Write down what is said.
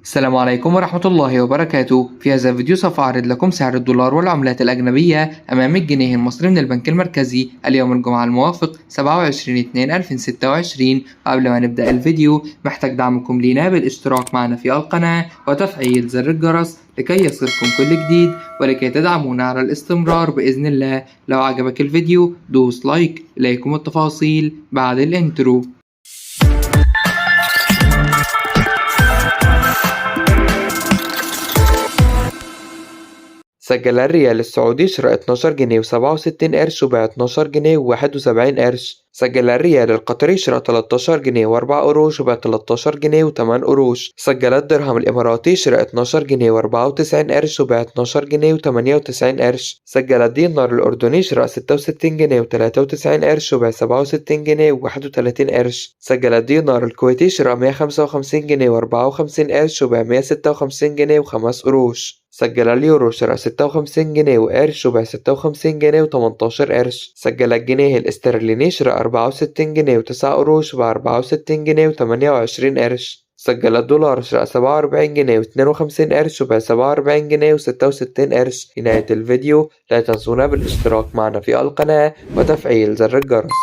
السلام عليكم ورحمة الله وبركاته. في هذا الفيديو سوف أعرض لكم سعر الدولار والعملات الأجنبية أمام الجنيه المصري من البنك المركزي اليوم الجمعة الموافق 27/2/2026. وقبل ما نبدأ الفيديو محتاج دعمكم لينا بالاشتراك معنا في القناة وتفعيل زر الجرس لكي يصلكم كل جديد ولكي تدعمونا على الاستمرار بإذن الله. لو عجبك الفيديو دوس لايك. إليكم التفاصيل بعد الانترو. سجل الريال السعودي شراء 12 جنيه و67 قرش وبيع 12 جنيه و71 قرش. سجل الريال القطري شراء 13 جنيه و4 قروش وبيع 13 جنيه و8 قروش. سجل الدرهم الإماراتي شراء 12 جنيه و94 قرش وبيع 12 جنيه و98 قرش. سجل الدينار الأردني شراء 66 جنيه و93 قرش وبيع 67 جنيه و31 قرش. سجل الدينار الكويتي شراء 155 جنيه و54 قرش وبيع 156 جنيه و5 قروش. سجل اليورو شراء 56 جنيه وقرش وبيع 56 جنيه و18 قرش. سجل الجنيه الاسترليني شراء 64 جنيه و9 قروش وبيع 64 جنيه و28 قرش. سجل الدولار شراء 47 جنيه و52 قرش وبيع 47 جنيه و66 قرش. في نهاية الفيديو لا تنسونا بالاشتراك معنا في القناة وتفعيل زر الجرس.